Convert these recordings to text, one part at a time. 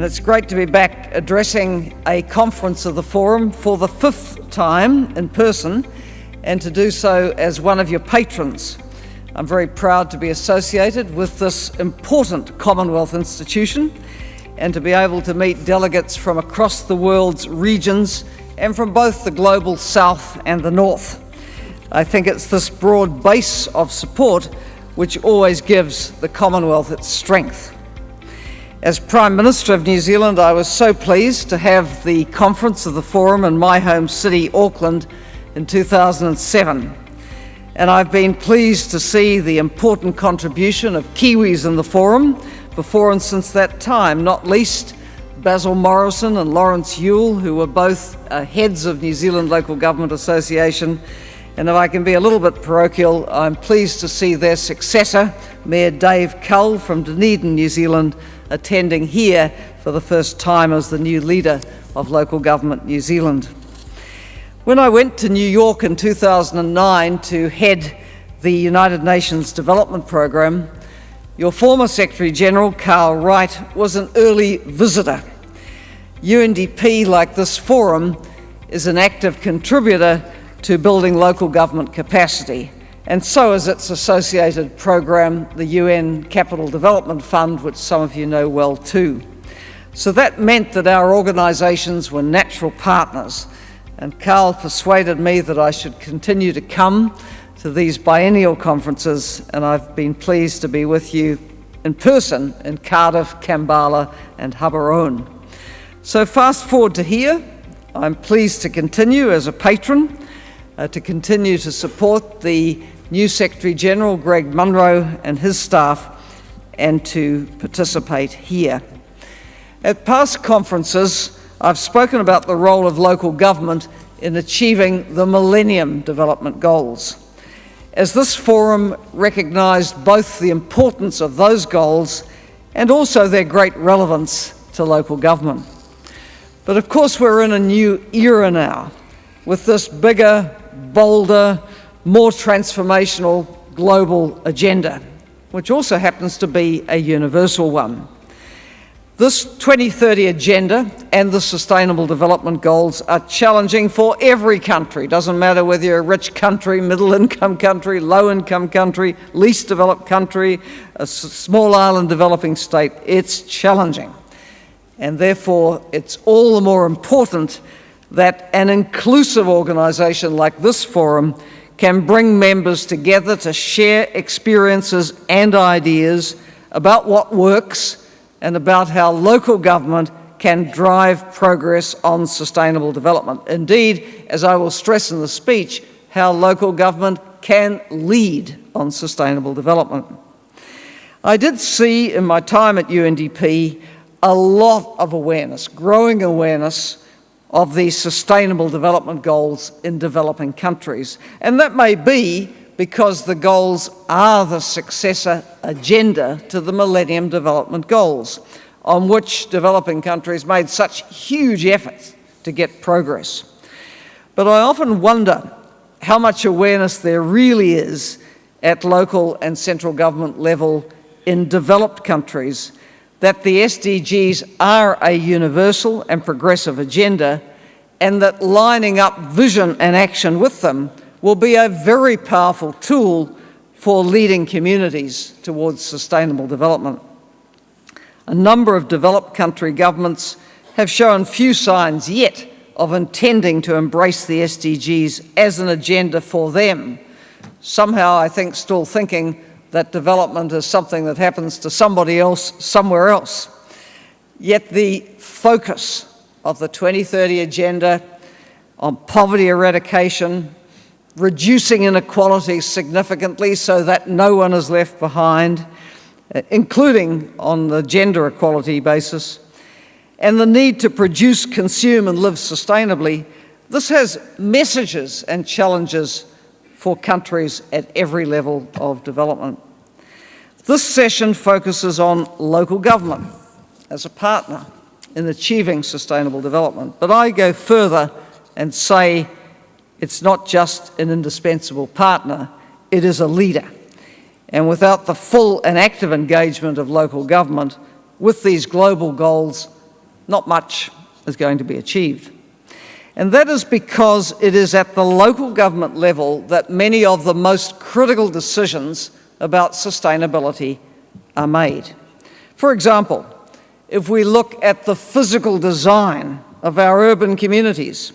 and it's great to be back addressing a conference of the Forum for the 5th time in person, and to do so as one of your patrons. I'm very proud to be associated with this important Commonwealth institution and to be able to meet delegates from across the world's regions and from both the global south and the north. I think it's this broad base of support which always gives the Commonwealth its strength. As Prime Minister of New Zealand, I was so pleased to have the conference of the Forum in my home city, Auckland, in 2007. And I've been pleased to see the important contribution of Kiwis in the Forum before and since that time, not least Basil Morrison and Lawrence Yule, who were both heads of New Zealand Local Government Association. And if I can be a little bit parochial, I'm pleased to see their successor, Mayor Dave Cull from Dunedin, New Zealand, attending here for the first time as the new leader of Local Government New Zealand. When I went to New York in 2009 to head the United Nations Development Programme, your former Secretary-General, Carl Wright, was an early visitor. UNDP, like this forum, is an active contributor to building local government capacity, and so is its associated program, the UN Capital Development Fund, which some of you know well too. So that meant that our organisations were natural partners, and Carl persuaded me that I should continue to come to these biennial conferences, and I've been pleased to be with you in person in Cardiff, Kampala and Gaborone. So fast forward to here, I'm pleased to continue as a patron, to continue to support the new Secretary-General, Greg Munro, and his staff, and to participate here. At past conferences, I've spoken about the role of local government in achieving the Millennium Development Goals. As this forum recognised both the importance of those goals and also their great relevance to local government. But of course we're in a new era now, with this bigger, bolder, more transformational global agenda, which also happens to be a universal one. This 2030 agenda and the Sustainable Development Goals are challenging for every country. Doesn't matter whether you're a rich country, middle-income country, low-income country, least developed country, a small island developing state, it's challenging. And therefore, it's all the more important that an inclusive organisation like this forum can bring members together to share experiences and ideas about what works and about how local government can drive progress on sustainable development. Indeed, as I will stress in the speech, how local government can lead on sustainable development. I did see in my time at UNDP a lot of awareness, growing awareness of the Sustainable Development Goals in developing countries. And that may be because the goals are the successor agenda to the Millennium Development Goals, on which developing countries made such huge efforts to get progress. But I often wonder how much awareness there really is at local and central government level in developed countries that the SDGs are a universal and progressive agenda, and that lining up vision and action with them will be a very powerful tool for leading communities towards sustainable development. A number of developed country governments have shown few signs yet of intending to embrace the SDGs as an agenda for them. Somehow, I think, still thinking that development is something that happens to somebody else somewhere else. Yet the focus of the 2030 agenda on poverty eradication, reducing inequality significantly so that no one is left behind, including on the gender equality basis, and the need to produce, consume and live sustainably, this has messages and challenges for countries at every level of development. This session focuses on local government as a partner in achieving sustainable development, but I go further and say it's not just an indispensable partner, it is a leader. And without the full and active engagement of local government with these global goals, not much is going to be achieved. And that is because it is at the local government level that many of the most critical decisions about sustainability are made. For example, if we look at the physical design of our urban communities,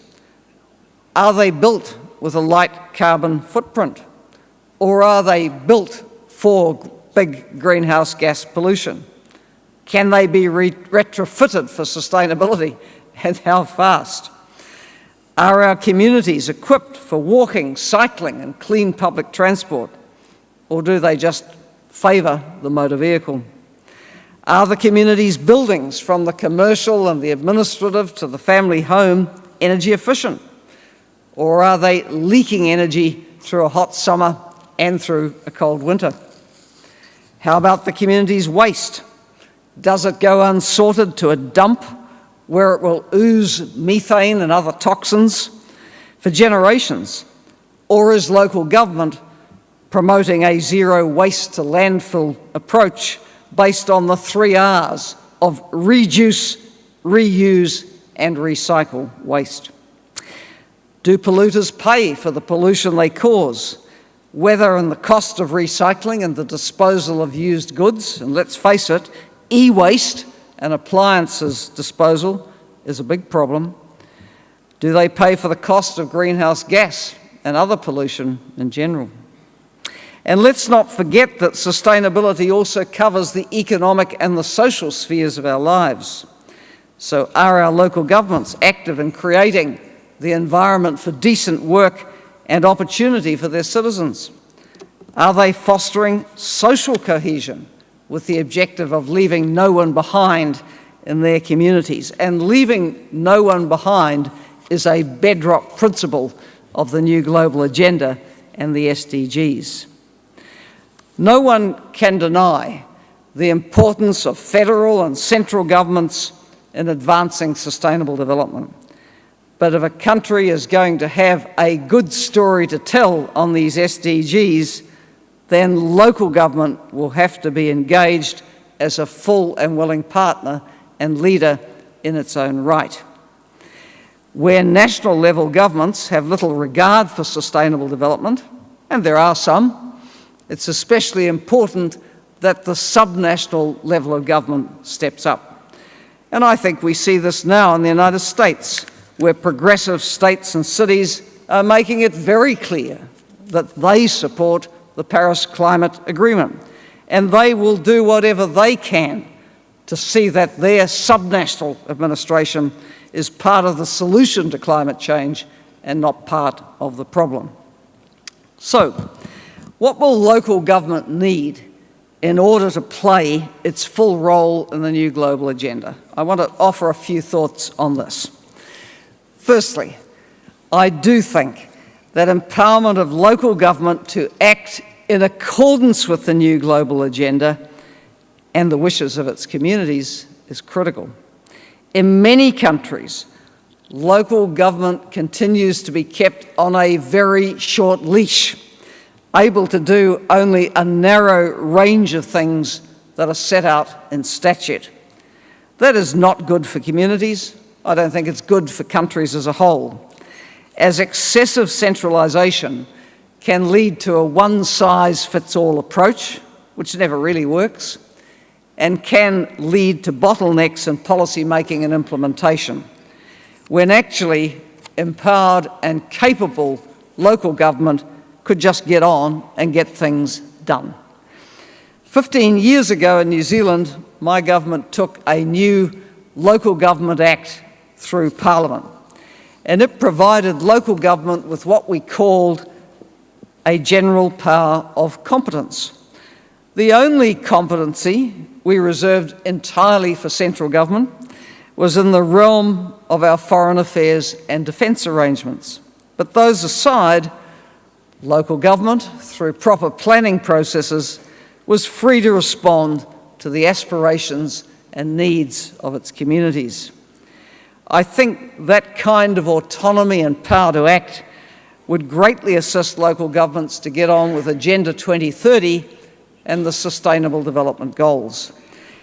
are they built with a light carbon footprint? Or are they built for big greenhouse gas pollution? Can they be retrofitted for sustainability, and how fast? Are our communities equipped for walking, cycling and clean public transport? Or do they just favour the motor vehicle? Are the community's buildings, from the commercial and the administrative to the family home, energy efficient? Or are they leaking energy through a hot summer and through a cold winter? How about the community's waste? Does it go unsorted to a dump where it will ooze methane and other toxins for generations? Or is local government promoting a zero waste to landfill approach based on the 3 R's of reduce, reuse and recycle waste? Do polluters pay for the pollution they cause, whether in the cost of recycling and the disposal of used goods? And let's face it, e-waste and appliances disposal is a big problem. Do they pay for the cost of greenhouse gas and other pollution in general? And let's not forget that sustainability also covers the economic and the social spheres of our lives. So are our local governments active in creating the environment for decent work and opportunity for their citizens? Are they fostering social cohesion with the objective of leaving no one behind in their communities? And leaving no one behind is a bedrock principle of the new global agenda and the SDGs. No one can deny the importance of federal and central governments in advancing sustainable development. But if a country is going to have a good story to tell on these SDGs, then local government will have to be engaged as a full and willing partner and leader in its own right. Where national level governments have little regard for sustainable development, and there are some, it's especially important that the subnational level of government steps up. And I think we see this now in the United States, where progressive states and cities are making it very clear that they support the Paris Climate Agreement, and they will do whatever they can to see that their subnational administration is part of the solution to climate change and not part of the problem. So, what will local government need in order to play its full role in the new global agenda? I want to offer a few thoughts on this. Firstly, I do think that empowerment of local government to act in accordance with the new global agenda and the wishes of its communities is critical. In many countries, local government continues to be kept on a very short leash, able to do only a narrow range of things that are set out in statute. That is not good for communities. I don't think it's good for countries as a whole, as excessive centralisation can lead to a one-size-fits-all approach, which never really works, and can lead to bottlenecks in policy making and implementation, when actually empowered and capable local government could just get on and get things done. 15 years ago in New Zealand, my government took a new Local Government Act through Parliament, and it provided local government with what we called a general power of competence. The only competency we reserved entirely for central government was in the realm of our foreign affairs and defence arrangements. But those aside, local government, through proper planning processes, was free to respond to the aspirations and needs of its communities. I think that kind of autonomy and power to act would greatly assist local governments to get on with Agenda 2030 and the Sustainable Development Goals.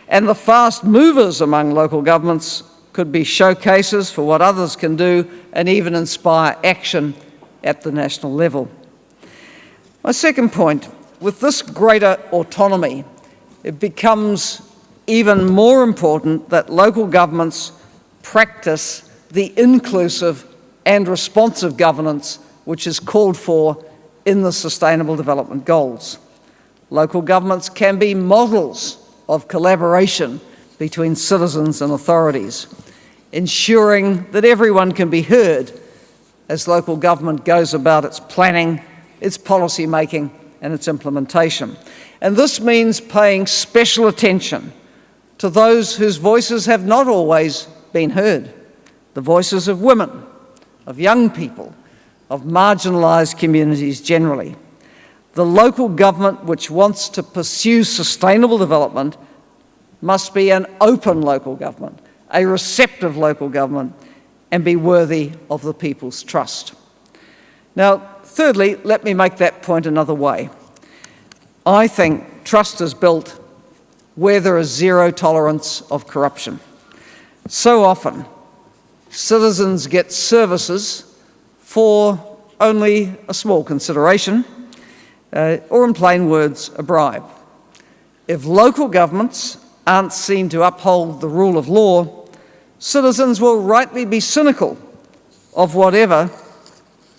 And the fast movers among local governments could be showcases for what others can do, and even inspire action at the national level. My second point, with this greater autonomy, it becomes even more important that local governments practice the inclusive and responsive governance which is called for in the Sustainable Development Goals. Local governments can be models of collaboration between citizens and authorities, ensuring that everyone can be heard as local government goes about its planning, its policy making and its implementation. And this means paying special attention to those whose voices have not always been heard, the voices of women, of young people, of marginalised communities generally. The local government which wants to pursue sustainable development must be an open local government, a receptive local government, and be worthy of the people's trust. Now, thirdly, let me make that point another way. I think trust is built where there is zero tolerance of corruption. So often, citizens get services for only a small consideration, or in plain words, a bribe. If local governments aren't seen to uphold the rule of law, citizens will rightly be cynical of whatever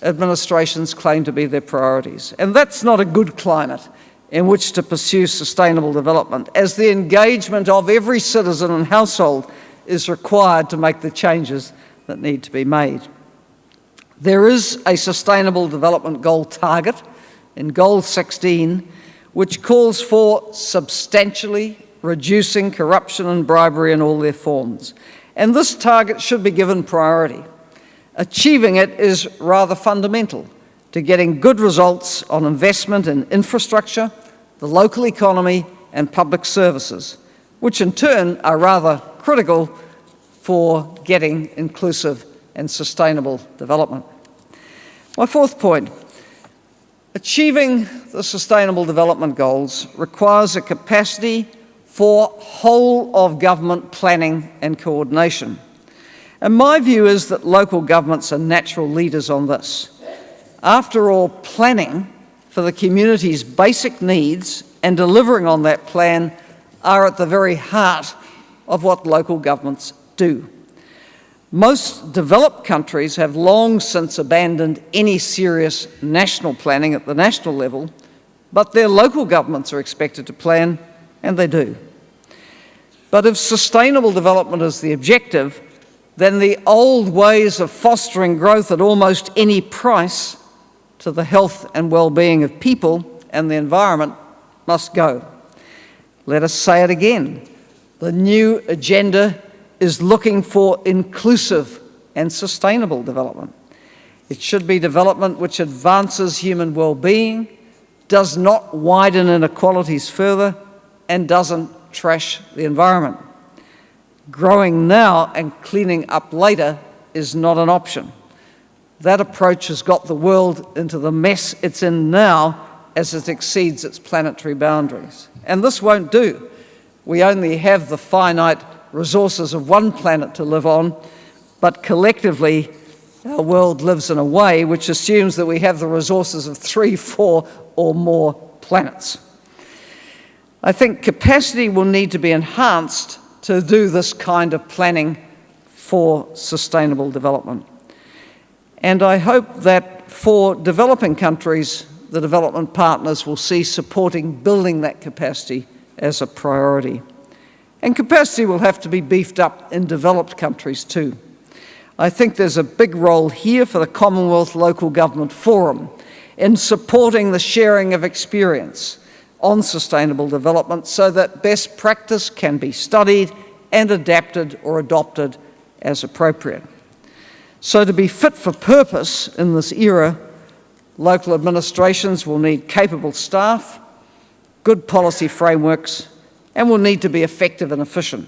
administrations claim to be their priorities. And that's not a good climate in which to pursue sustainable development, as the engagement of every citizen and household is required to make the changes that need to be made. There is a Sustainable Development Goal target in Goal 16, which calls for substantially reducing corruption and bribery in all their forms. And this target should be given priority. Achieving it is rather fundamental to getting good results on investment in infrastructure, the local economy and public services, which in turn are rather critical for getting inclusive and sustainable development. My fourth point, achieving the Sustainable Development Goals requires a capacity for whole of government planning and coordination. And my view is that local governments are natural leaders on this. After all, planning for the community's basic needs and delivering on that plan are at the very heart of what local governments do. Most developed countries have long since abandoned any serious national planning at the national level, but their local governments are expected to plan, and they do. But if sustainable development is the objective, then the old ways of fostering growth at almost any price to the health and well-being of people and the environment must go. Let us say it again. The new agenda is looking for inclusive and sustainable development. It should be development which advances human well-being, does not widen inequalities further, and doesn't trash the environment. Growing now and cleaning up later is not an option. That approach has got the world into the mess it's in now as it exceeds its planetary boundaries. And this won't do. We only have the finite resources of one planet to live on, but collectively our world lives in a way which assumes that we have the resources of 3, 4 or more planets. I think capacity will need to be enhanced to do this kind of planning for sustainable development. And I hope that for developing countries, the development partners will see supporting building that capacity as a priority. And capacity will have to be beefed up in developed countries too. I think there's a big role here for the Commonwealth Local Government Forum in supporting the sharing of experience on sustainable development so that best practice can be studied and adapted or adopted as appropriate. So to be fit for purpose in this era, local administrations will need capable staff, good policy frameworks, and will need to be effective and efficient,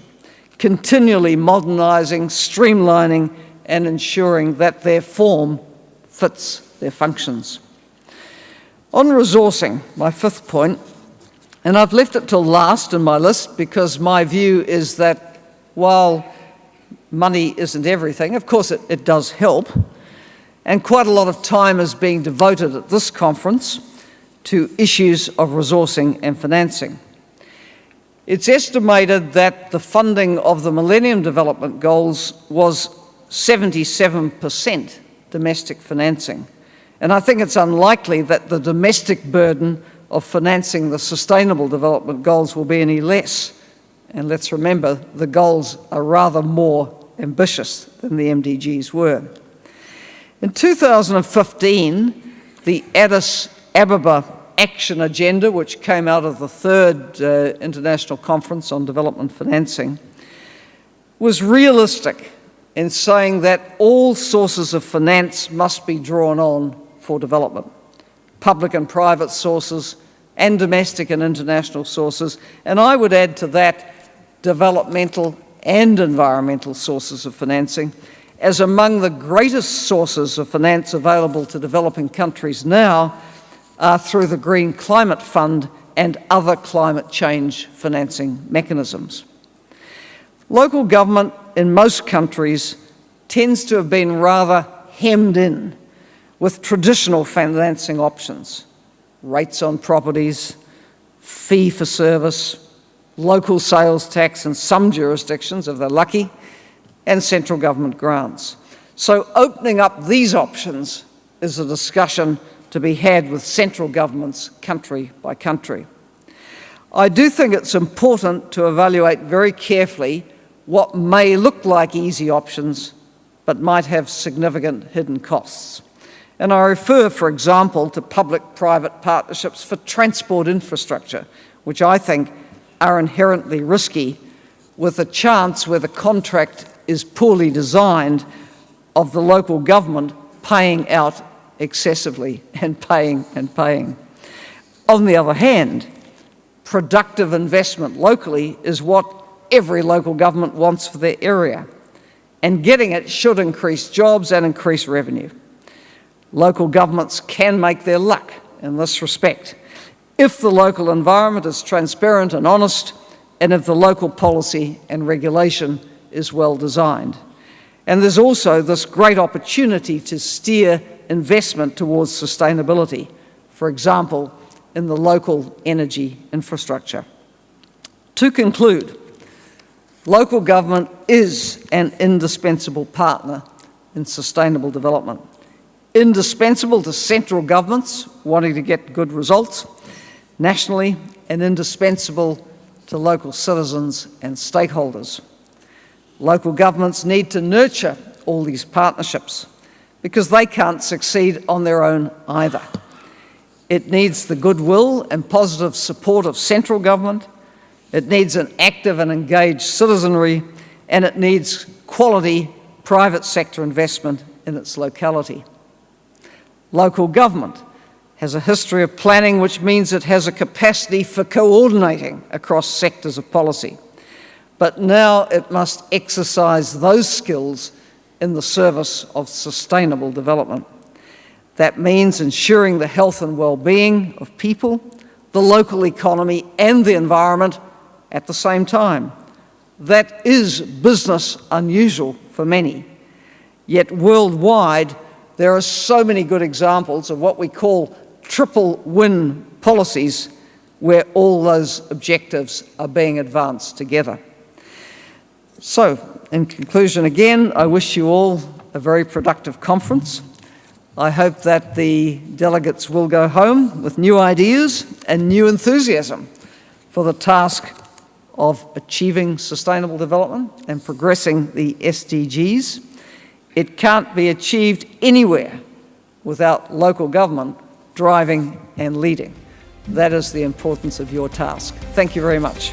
continually modernising, streamlining, and ensuring that their form fits their functions. On resourcing, my fifth point, and I've left it till last in my list because my view is that while money isn't everything. Of course, it does help. And quite a lot of time is being devoted at this conference to issues of resourcing and financing. It's estimated that the funding of the Millennium Development Goals was 77% domestic financing. And I think it's unlikely that the domestic burden of financing the Sustainable Development Goals will be any less. And let's remember, the goals are rather more ambitious than the MDGs were. In 2015, the Addis Ababa Action Agenda, which came out of the third International Conference on Development Financing, was realistic in saying that all sources of finance must be drawn on for development, public and private sources, and domestic and international sources, and I would add to that developmental and environmental sources of financing, as among the greatest sources of finance available to developing countries now are through the Green Climate Fund and other climate change financing mechanisms. Local government in most countries tends to have been rather hemmed in with traditional financing options, rates on properties, fee for service, local sales tax in some jurisdictions, if they're lucky, and central government grants. So opening up these options is a discussion to be had with central governments country by country. I do think it's important to evaluate very carefully what may look like easy options but might have significant hidden costs. And I refer, for example, to public-private partnerships for transport infrastructure, which I think are inherently risky, with a chance where the contract is poorly designed of the local government paying out excessively and paying and paying. On the other hand, productive investment locally is what every local government wants for their area, and getting it should increase jobs and increase revenue. Local governments can make their luck in this respect if the local environment is transparent and honest, and if the local policy and regulation is well designed. And there's also this great opportunity to steer investment towards sustainability, for example, in the local energy infrastructure. To conclude, local government is an indispensable partner in sustainable development. Indispensable to central governments wanting to get good results nationally, and indispensable to local citizens and stakeholders. Local governments need to nurture all these partnerships because they can't succeed on their own either. It needs the goodwill and positive support of central government, it needs an active and engaged citizenry, and it needs quality private sector investment in its locality. Local government has a history of planning, which means it has a capacity for coordinating across sectors of policy. But now it must exercise those skills in the service of sustainable development. That means ensuring the health and well-being of people, the local economy, and the environment at the same time. That is business unusual for many. Yet worldwide, there are so many good examples of what we call triple win policies where all those objectives are being advanced together. So, in conclusion again, I wish you all a very productive conference. I hope that the delegates will go home with new ideas and new enthusiasm for the task of achieving sustainable development and progressing the SDGs. It can't be achieved anywhere without local government driving and leading. That is the importance of your task. Thank you very much.